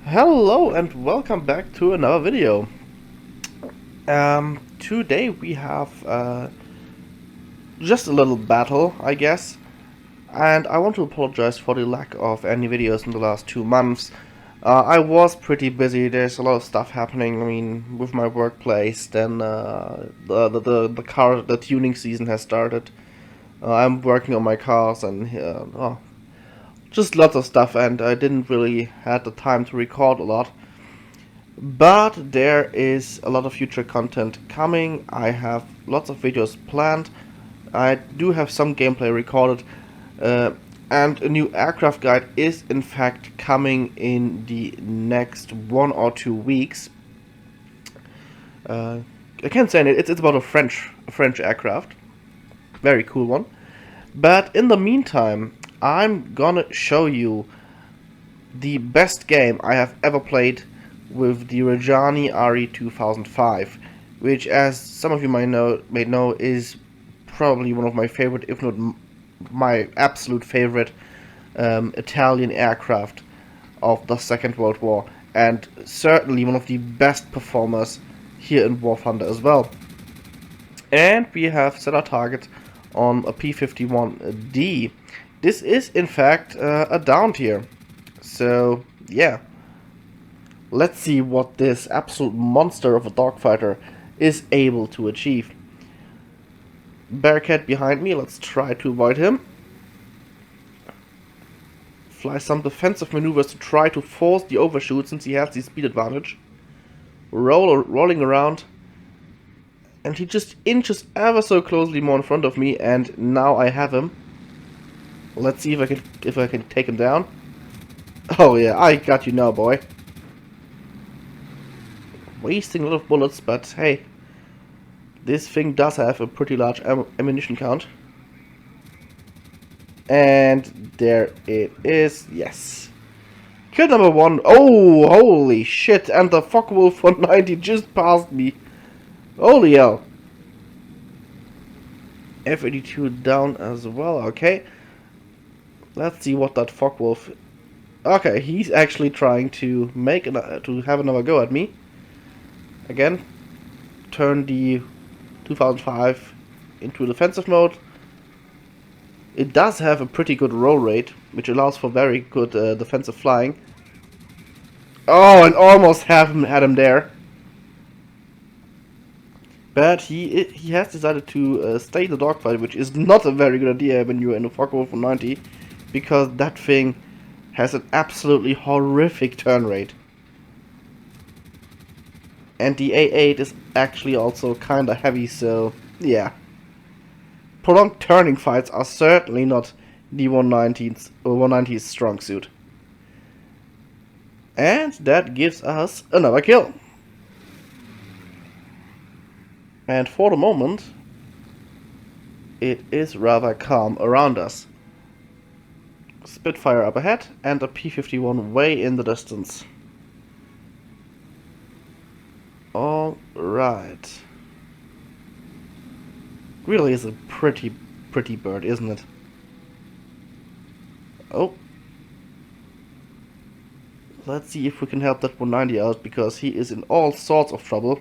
Hello and welcome back to another video. Today we have just a little battle, I guess, and I want to apologize for the lack of any videos in the last 2 months. I was pretty busy. There's a lot of stuff happening. I mean, with my workplace. Then the tuning season has started. I'm working on my cars and just lots of stuff, and I didn't really had the time to record a lot. But there is a lot of future content coming. I have lots of videos planned. I do have some gameplay recorded, uh, and a new aircraft guide is in fact coming in the next 1 or 2 weeks. I can't say it. It's about a French aircraft, very cool one. But in the meantime, I'm gonna show you the best game I have ever played with the Reggiani RE 2005, which, as some of you may know, is probably one of my favorite, if not my absolute favorite, Italian aircraft of the Second World War, and certainly one of the best performers here in War Thunder as well. And we have set our target on a P-51D. This is in fact a down tier. So yeah, let's see what this absolute monster of a dogfighter is able to achieve. Bearcat behind me, let's try to avoid him. Fly some defensive maneuvers to try to force the overshoot since he has the speed advantage. Rolling around, and he just inches ever so closely more in front of me, and now I have him. Let's see if I can take him down. Oh yeah, I got you now, boy. Wasting a lot of bullets, but hey, this thing does have a pretty large ammunition count. And there it is, yes. Kill number 1. Oh, holy shit, and the Focke-Wulf 190 just passed me. Holy hell. F-82 down as well, okay. Let's see what that Focke-Wulf... Okay, he's actually trying to have another go at me. Again, turn the 2005 into defensive mode. It does have a pretty good roll rate, which allows for very good defensive flying. Oh, and almost had him there. But he has decided to stay in the dogfight, which is not a very good idea when you're in a Focke-Wulf 190, because that thing has an absolutely horrific turn rate. And the A8 is actually also kinda heavy, so yeah. Prolonged turning fights are certainly not the 190's strong suit. And that gives us another kill. And for the moment, it is rather calm around us. Spitfire up ahead and a P-51 way in the distance. Alright. Really is a pretty bird, isn't it? Oh. Let's see if we can help that 190 out, because he is in all sorts of trouble.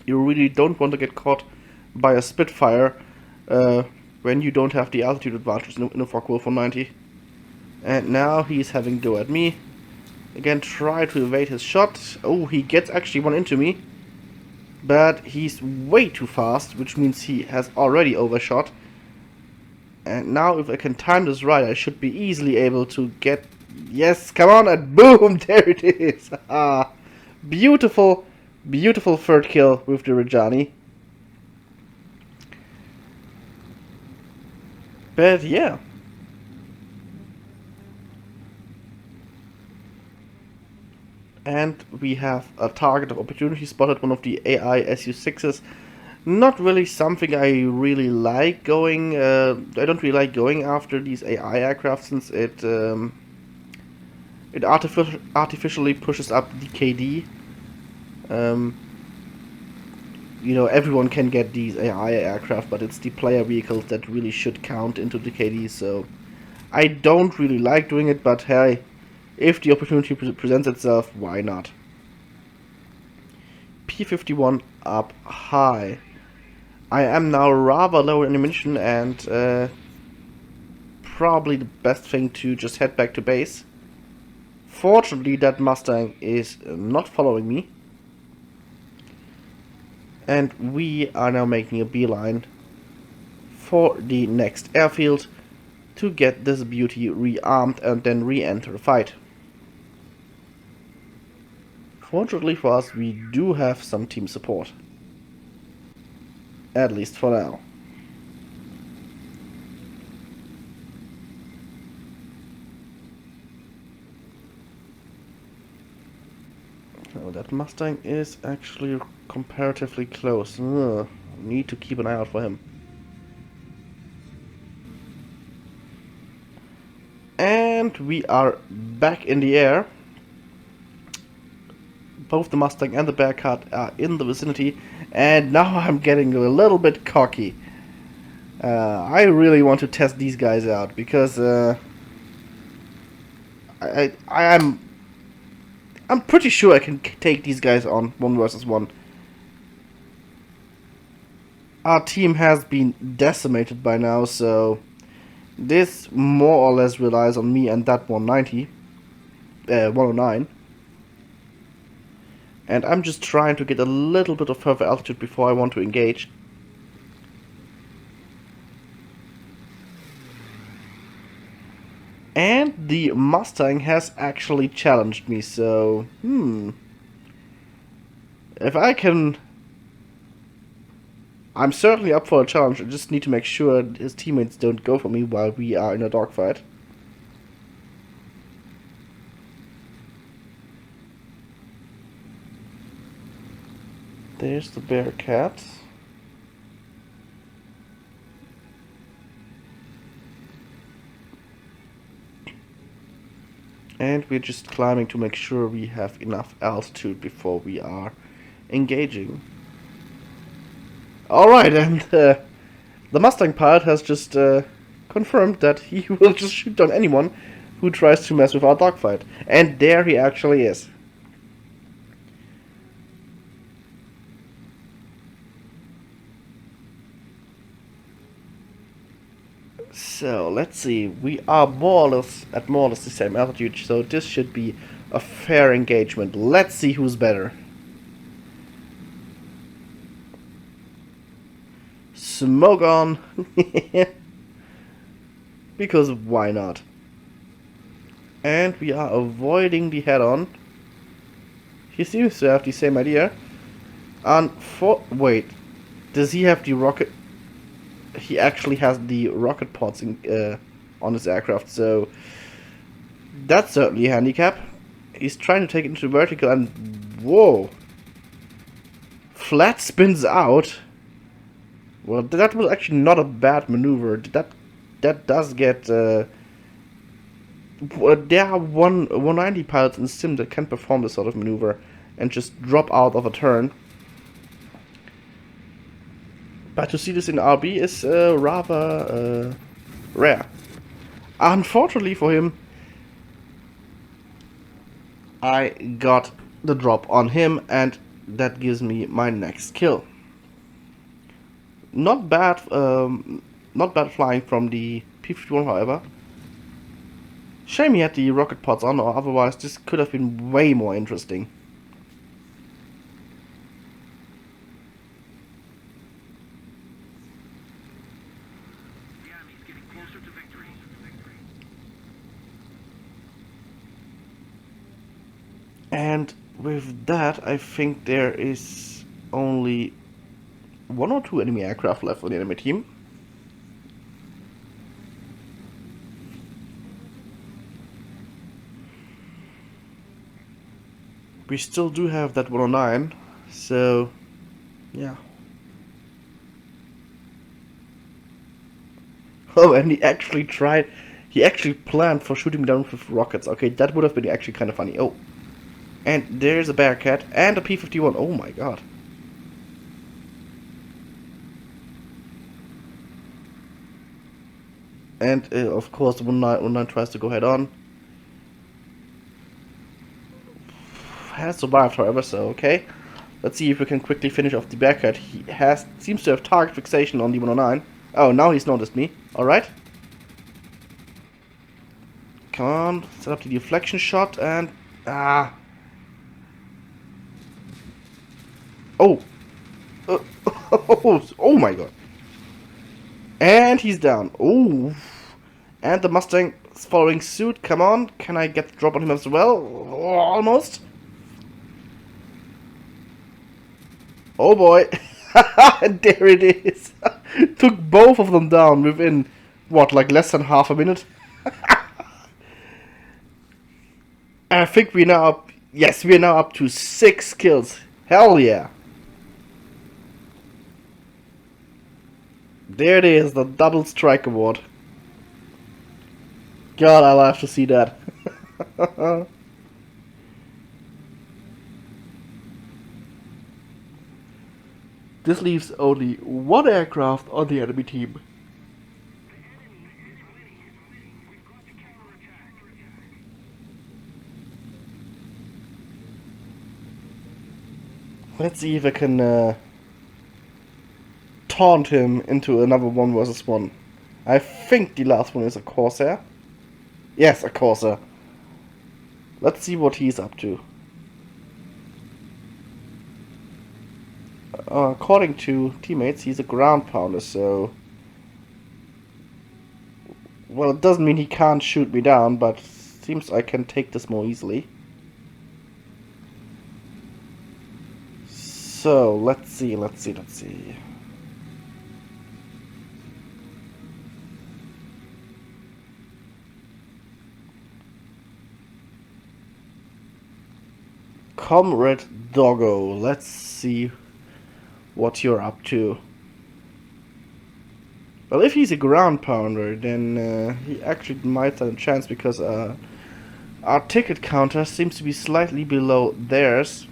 You really don't want to get caught by a Spitfire when you don't have the altitude advantage in a Focke-Wulf 190. And now he's having go at me. Again, try to evade his shot. Oh, he gets actually one into me. But he's way too fast, which means he has already overshot. And now if I can time this right, I should be easily able to get... Yes, come on, and boom, there it is. Beautiful, beautiful third kill with the Reggiani. But yeah. And we have a target of opportunity spotted, one of the AI Su-6s. Not really something I really like going. I don't really like going after these AI aircraft, since it artificially pushes up the KD. You know, everyone can get these AI aircraft, but it's the player vehicles that really should count into the KD. So I don't really like doing it, but hey, If the opportunity presents itself, why not? P-51 up high. I am now rather low in ammunition, and probably the best thing to just head back to base. Fortunately, that Mustang is not following me. And we are now making a beeline for the next airfield to get this beauty rearmed and then re-enter the fight. Fortunately for us, we do have some team support. At least for now. Oh, that Mustang is actually comparatively close. Need to keep an eye out for him. And we are back in the air. Both the Mustang and the Bearcat are in the vicinity, and now I'm getting a little bit cocky. I really want to test these guys out because I'm pretty sure I can take these guys on 1 versus 1. Our team has been decimated by now, so this more or less relies on me and that 109. And I'm just trying to get a little bit of further altitude before I want to engage. And the Mustang has actually challenged me, so if I can, I'm certainly up for a challenge. I just need to make sure his teammates don't go for me while we are in a dogfight. There's the Bearcat. And we're just climbing to make sure we have enough altitude before we are engaging. Alright, and the Mustang pilot has just confirmed that he will just shoot down anyone who tries to mess with our dogfight. And there he actually is. So, let's see. We are more or less at the same altitude, so this should be a fair engagement. Let's see who's better. Smoke on! Because why not? And we are avoiding the head-on. He seems to have the same idea. Wait. Does he have the rocket? He actually has the rocket pods on his aircraft, so that's certainly a handicap. He's trying to take it into vertical and whoa! Flat spins out. Well, that was actually not a bad maneuver. That does get. There are 190 pilots in the sim that can perform this sort of maneuver and just drop out of a turn. But to see this in RB is rather rare. Unfortunately for him, I got the drop on him, and that gives me my next kill. Not bad flying from the P-51, however. Shame he had the rocket pods on, or otherwise this could have been way more interesting. And with that, I think there is only 1 or 2 enemy aircraft left on the enemy team. We still do have that 109, so yeah. Oh, and he actually planned for shooting me down with rockets. Okay, that would have been actually kind of funny. Oh, and there's a Bearcat and a P-51. Oh my god. And of course the 109 tries to go head on. has survived, however, so okay. Let's see if we can quickly finish off the Bearcat. He seems to have target fixation on the 109. Oh, now he's noticed me. Alright. Come on, set up the deflection shot and... Ah! Oh! Oh my god. And he's down. Oh! And the Mustang is following suit. Come on, can I get the drop on him as well? Oh, almost. Oh boy. There it is. Took both of them down within, what, like less than half a minute? I think we're now up... Yes, we're now up to 6 kills. Hell yeah. There it is, the double strike award. God, I love to see that. This leaves only one aircraft on the enemy team. Let's see if I can taunt him into another 1 versus 1. I think the last one is a Corsair. Yes, a Corsair. Let's see what he's up to. According to teammates, he's a ground pounder, so... Well, it doesn't mean he can't shoot me down, but seems I can take this more easily. So, let's see. Comrade Doggo, let's see what you're up to. Well, if he's a ground pounder, then he actually might stand a chance, because our ticket counter seems to be slightly below theirs.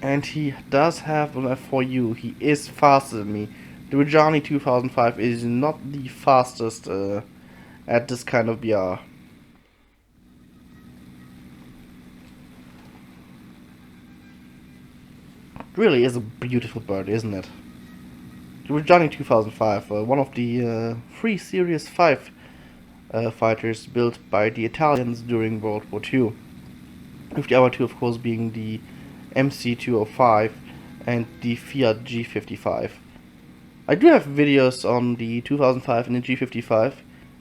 And he does have an F4U. He is faster than me. The Rajani 2005 is not the fastest at this kind of BR. Really is a beautiful bird, isn't it? The Rajani 2005, one of the 3 Series 5 fighters built by the Italians during World War II. With the other two, of course, being the MC205 and the Fiat G55. I do have videos on the 2005 and the G55,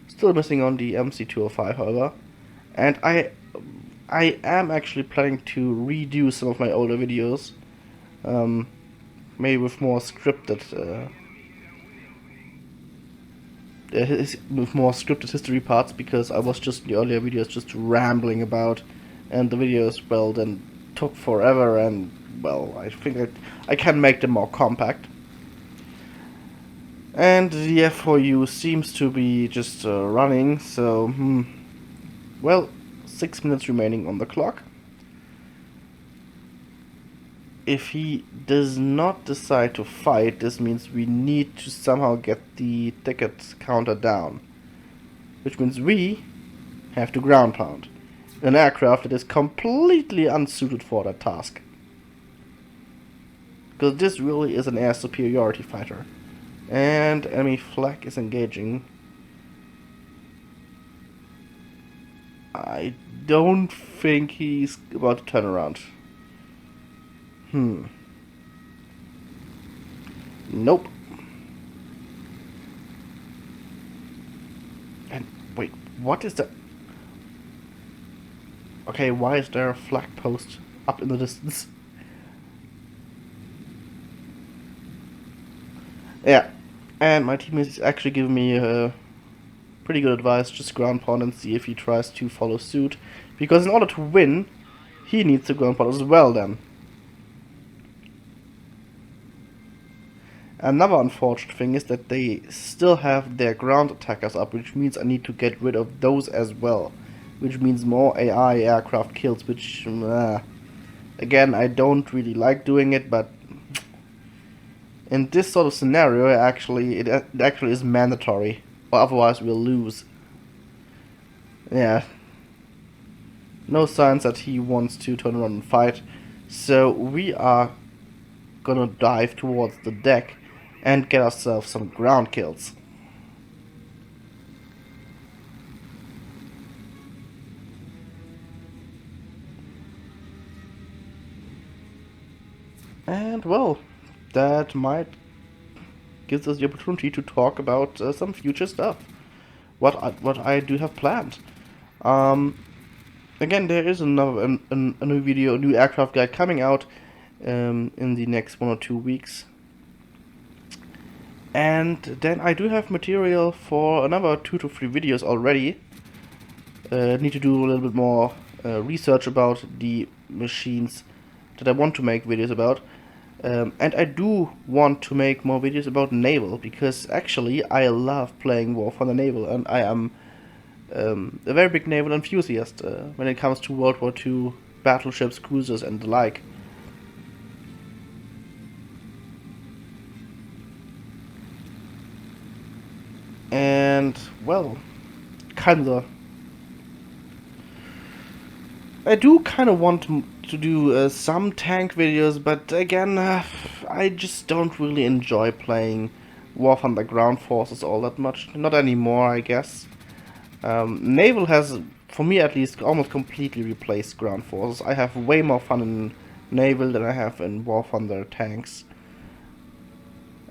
still missing on the MC205, however, and I am actually planning to redo some of my older videos, maybe with more scripted history parts, because I was just in the earlier videos just rambling about, and the videos, well, then took forever, and well, I think I can make them more compact. And the F4U seems to be just running, so well, 6 minutes remaining on the clock. If he does not decide to fight, this means we need to somehow get the ticket counter down, which means we have to ground pound an aircraft that is completely unsuited for that task. Because this really is an air superiority fighter. And enemy flag is engaging. I don't think he's about to turn around. Nope. And wait, what is that? Okay, why is there a flag post up in the distance? Yeah, and my teammate is actually giving me pretty good advice. Just ground pound and see if he tries to follow suit, because in order to win, he needs to ground pound as well then. Another unfortunate thing is that they still have their ground attackers up, which means I need to get rid of those as well. Which means more AI aircraft kills, which, again, I don't really like doing it, but in this sort of scenario, it actually is mandatory, or otherwise we'll lose. Yeah, no signs that he wants to turn around and fight. So we are gonna dive towards the deck and get ourselves some ground kills. And well, that might give us the opportunity to talk about some future stuff. What I do have planned. Um, Again, there is a new video, a new aircraft guide coming out in the next 1 or 2 weeks. And then I do have material for another 2 to 3 videos already. Need to do a little bit more research about the machines that I want to make videos about. And I do want to make more videos about naval, because actually I love playing War Thunder Naval, and I am a very big naval enthusiast when it comes to World War II battleships, cruisers, and the like. And well, kinda. I do kind of want to do some tank videos, but again, I just don't really enjoy playing War Thunder Ground Forces all that much. Not anymore, I guess. Naval has, for me at least, almost completely replaced Ground Forces. I have way more fun in Naval than I have in War Thunder tanks.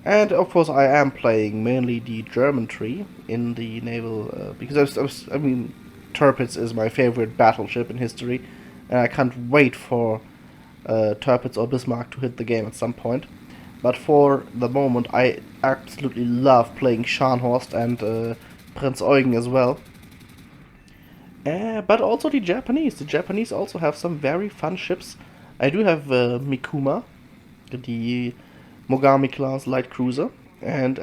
And of course, I am playing mainly the German tree in the naval because I mean, Tirpitz is my favorite battleship in history, and I can't wait for Tirpitz or Bismarck to hit the game at some point. But for the moment, I absolutely love playing Scharnhorst and Prinz Eugen as well. But also the Japanese. The Japanese also have some very fun ships. I do have Mikuma, the Mogami class light cruiser, and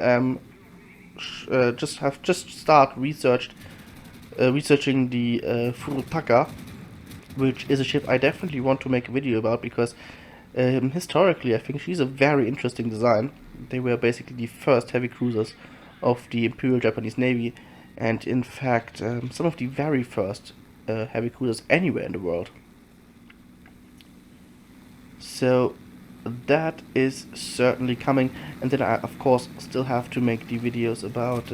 just start researching the Furutaka, which is a ship I definitely want to make a video about, because historically I think she's a very interesting design. They were basically the first heavy cruisers of the Imperial Japanese Navy, and in fact some of the very first heavy cruisers anywhere in the world. So that is certainly coming, and then I of course still have to make the videos about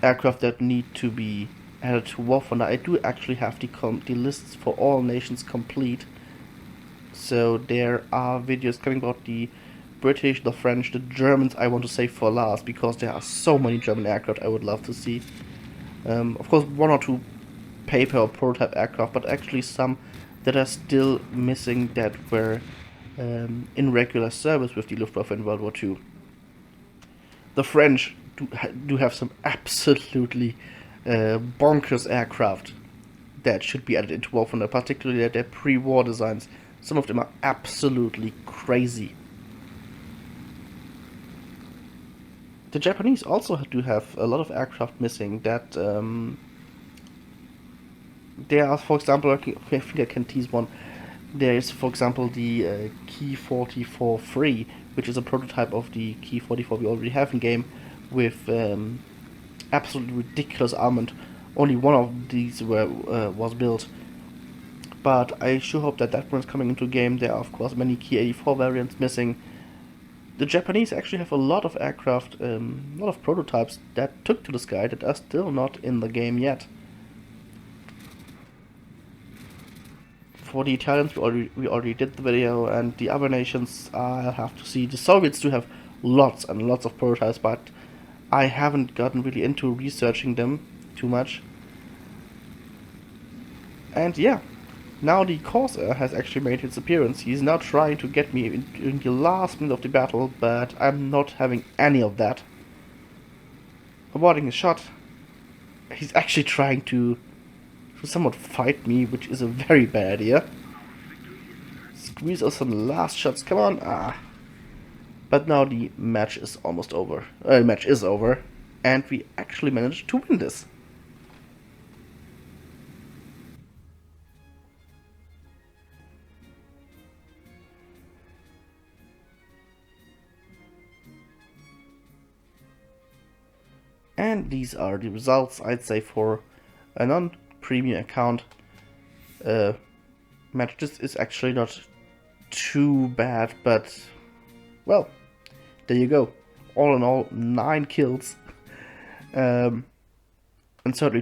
aircraft that need to be added to War Thunder. I do actually have the lists for all nations complete, so there are videos coming about the British, the French, the Germans I want to save for last, because there are so many German aircraft I would love to see. Of course, 1 or 2 paper or prototype aircraft, but actually some that are still missing that were in regular service with the Luftwaffe in World War II. The French do have some absolutely bonkers aircraft that should be added into War Thunder, particularly their pre-war designs. Some of them are absolutely crazy. The Japanese also do have a lot of aircraft missing that there are, for example, I think I can tease one. There is, for example, the Ki 44-3, which is a prototype of the Ki 44 we already have in game, with absolutely ridiculous armament. Only one of these was built, but I sure hope that that one is coming into game. There are, of course, many Ki 84 variants missing. The Japanese actually have a lot of aircraft, a lot of prototypes that took to the sky that are still not in the game yet. For the Italians, we already did the video, and the other nations, I'll have to see. The Soviets do have lots and lots of prototypes, but I haven't gotten really into researching them too much. And yeah, now the Corsair has actually made its appearance. He's now trying to get me in the last minute of the battle, but I'm not having any of that. Avoiding a shot. He's actually trying to somewhat fight me, which is a very bad idea. Squeeze us some last shots, come on! Ah. But now the match is almost over. Match is over, and we actually managed to win this. And these are the results, I'd say, for a non-premium account. Match, this is actually not too bad, but, well, there you go. All in all, 9 kills. And certainly